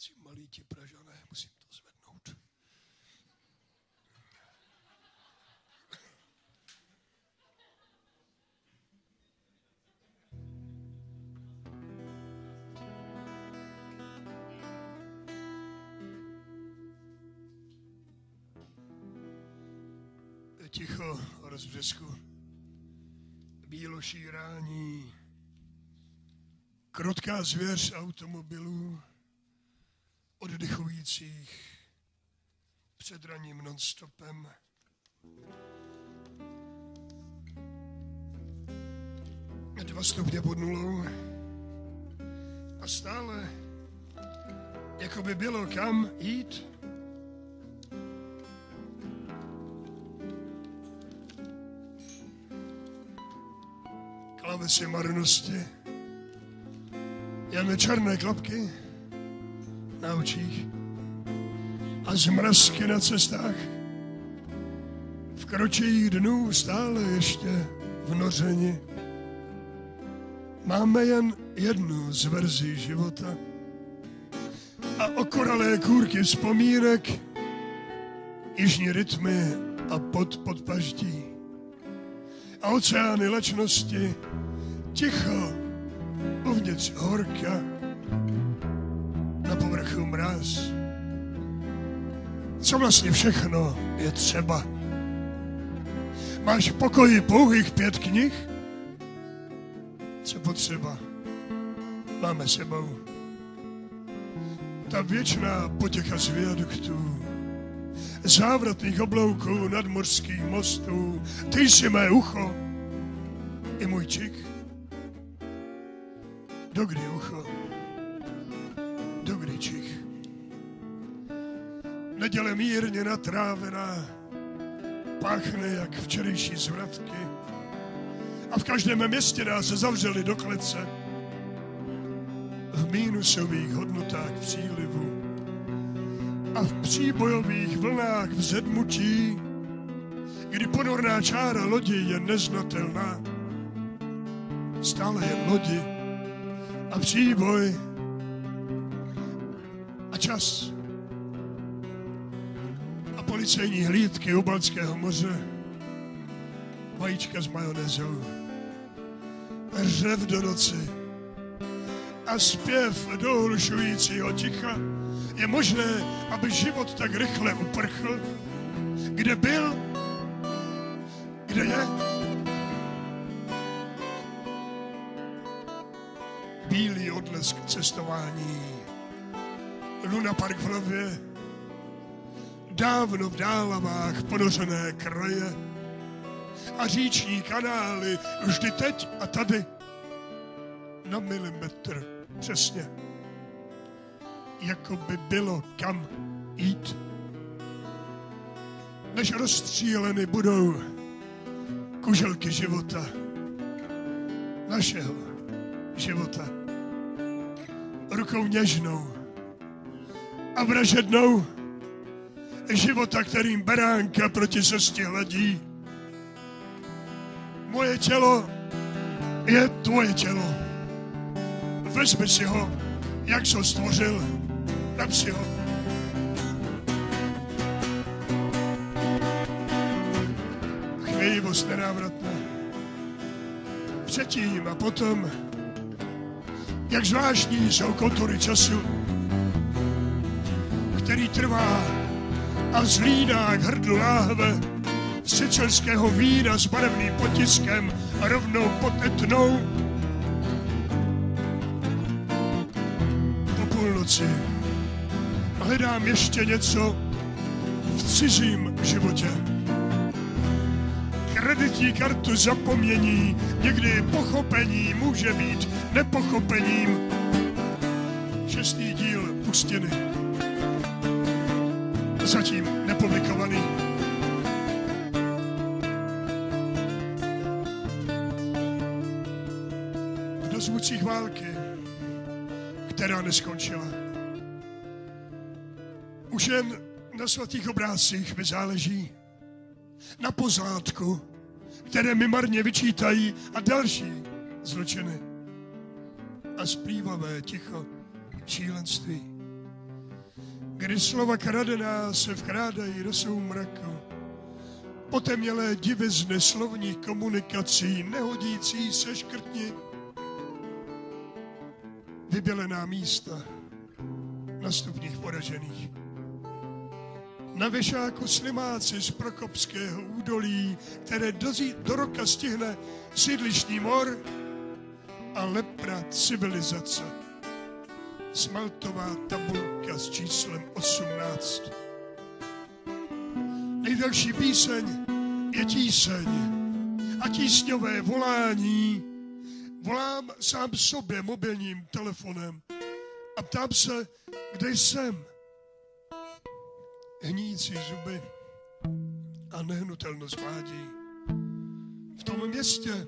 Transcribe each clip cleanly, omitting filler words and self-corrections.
Tací malí ti Pražané, musím to zvednout. Ticho o rozbřesku. Bíloší rání. Krotká zvěř automobilů, oddechujících před ranním nonstopem. A 2 stupně pod nulou. A stále, jako by bylo kam jít. Klávesy marnosti. Jen černé klapky na očích a zmrazky na cestách. V kročích dnů stále ještě vnořeni. Máme jen jednu z verzí života a okoralé kůrky vzpomínek, jižní rytmy a pod paždí a oceány lačnosti, ticho uvnitř horka, na povrchu mráz. Co vlastně všechno je třeba? Máš v pokoji pouhých 5 knih? Co potřeba? Máme sebou. Ta věčná potěcha z viaduktů, závratných oblouků nadmořských mostů, ty jsi mé ucho i můj čich. Dokdy ucho, dokdy čich. Neděle mírně natrávená, páchne jak včerejší zvratky a v každém městě nás zavřeli do klece v mínusových hodnotách přílivu a v příbojových vlnách vzedmutí, kdy ponorná čára lodi je neznatelná. Stále jen lodi a příboj a čas a policejní hlídky u Baltského moře, vajíčka s majonézou, řev do noci a zpěv dohlušujícího ticha. Je možné, aby život tak rychle uprchl? Kde byl? Kde je? Bílý odlesk cestování, Luna Park v hlavě, dávno v dálavách ponořené kraje a říční kanály vždy teď a tady na milimetr přesně, jako by bylo kam jít. Než rozstříleny budou kuželky života, našeho života, rukou něžnou a vražednou života, kterým beránka proti srsti hladí. Moje tělo je tvoje tělo. Vezmi si ho, jak jsi ho stvořil. Dám si ho. Chvějivost nenávratná. Předtím a potom, jak zvláštní jsou kontury času, který trvá a zlíná k hrdlu láhve sicilského vína s barevným potiskem a rovnou pod Etnou. Po půlnoci hledám ještě něco v cizím životě. Kreditní kartu zapomnění, někdy pochopení může být nepochopením. 6. díl Pustiny. Zatím nepublikovaný. V dozvucích války, která neskončila. Už jen na svatých obrázcích mi záleží. Na pozlátku, které mi marně vyčítají a další zločiny. A zpívavé ticho šílenství. kdy slova kradená se vkrádají do soumraku. Potemnělé divizny slovních komunikací, nehodící se škrtni. Vybělená místa na stupních poražených. Na věšáku slimáci z Prokopského údolí, které do roka stihne sídlištní mor a lepra civilizace. Smaltová tabulka s číslem 18. Nejdelší píseň je tíseň a tísňové volání. Volám sám sobě mobilním telefonem a ptám se, kde jsem. Hníjící zuby a nehnutelnost mládí. V tom městě,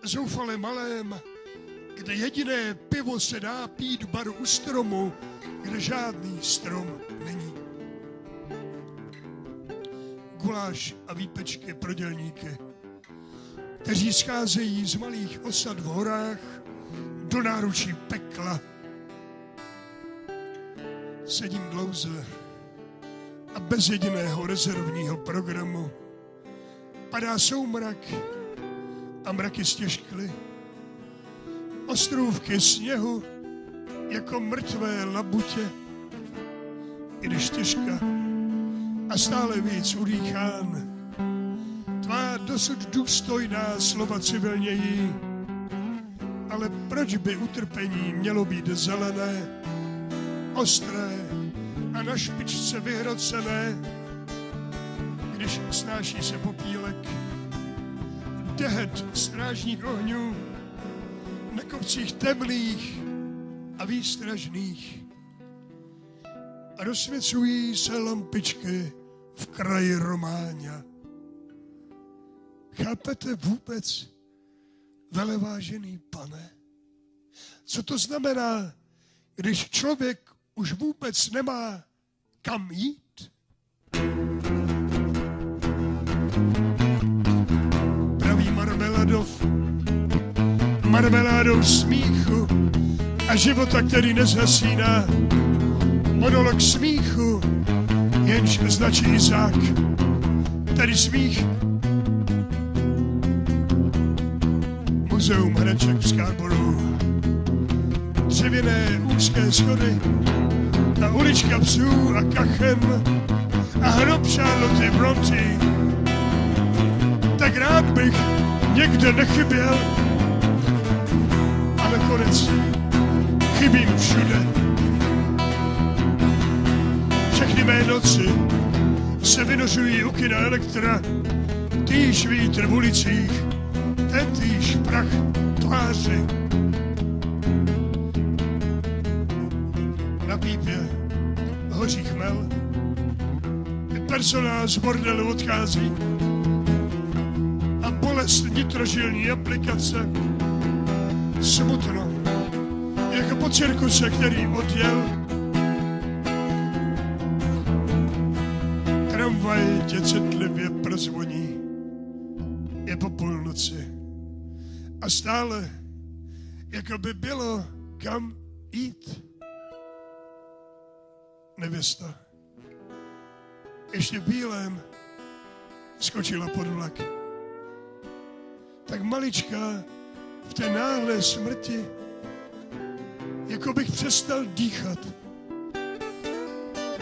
zoufale malém, kde jediné pivo se dá pít v baru u stromu, kde žádný strom není. Guláš a výpečky pro dělníky, kteří scházejí z malých osad v horách do náručí pekla. Sedím dlouze a bez jediného rezervního programu. Padá soumrak a mraky stěžkly. Ostrůvky sněhu jako mrtvé labutě. I když těžka a stále víc udýchán. Tvá dosud důstojná slova civilnějí. Ale proč by utrpení mělo být zelené, ostré a na špičce vyhrocené, když snáší se popílek, dehet strážních ohňů na kopcích temných a výstražných. A rozsvěcují se lampičky v kraji Romáňa. Chápete vůbec, velevážený pane, co to znamená, když člověk už vůbec nemá kam jít? Pravý Marmeladov, marmeládou smíchu a života, který nezhasíná. Monolog smíchu, jenž značí Izák, tedy smích. Muzeum hraček v Scarborougu, dřevěné úzké schody a ulička psů a kachem a hrob Charlotte Brontë. Tak rád bych někde nechyběl a nakonec chybím všude. Všechny mé noci se vynořují u kina Elektra, týž vítr v ulicích, tentýž prach tváři. Na pípě hoří chmel, personál z bordelu odchází a bolest nitrožilní aplikace. Smutno, jako po cirkuse, který odjel. Tramvaj tě citlivě prozvoní, je po půlnoci a stále, jako by bylo kam jít. Nevěsta, ještě v bílém, skočila pod vlak. Tak maličká v té náhlé smrti, jako bych přestal dýchat.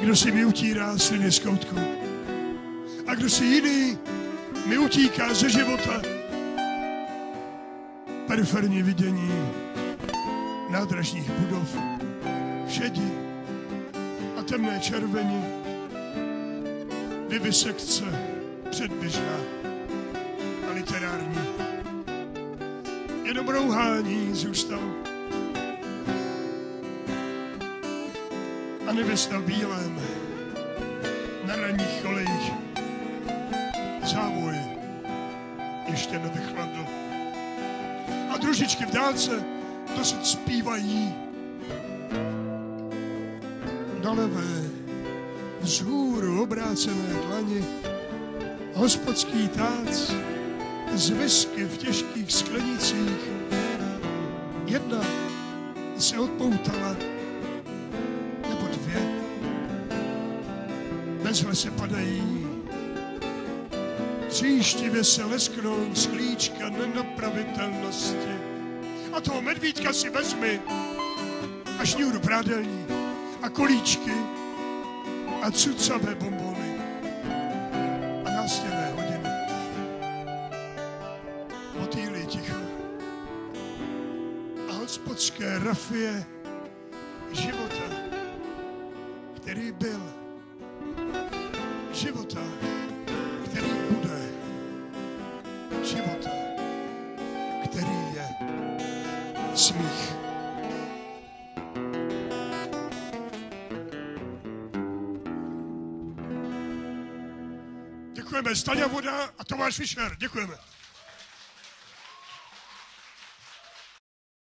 Kdo si mi utírá sliny z koutku a kdo si jiný mi utíká ze života. Periferní vidění nádražních budov, šedi a temné červeni, vivisekce předběžná a literární. Jenom rouhání zůstalo. A nevěsta v bílém na ranních kolejích. Závoj ještě nevychladl. A družičky v dálce dosud zpívají. Na levé, vzhůru obrácené dlani, hospodský tác z whisky v těžkých sklenicích. Jedna se odpoutala, nebo dvě, z lese padají, tříštivě se lesknou sklíčka nenapravitelnosti. A toho medvídka si vezmi a šňůru prádelní a kolíčky a cucavé bonbony a nástěnné hodiny. Motýly ticho a hospodské rafie života, který byl, života, který bude, života, který je smích. Děkujeme, Staňa Voda a Tomáš Fischer. Děkujeme.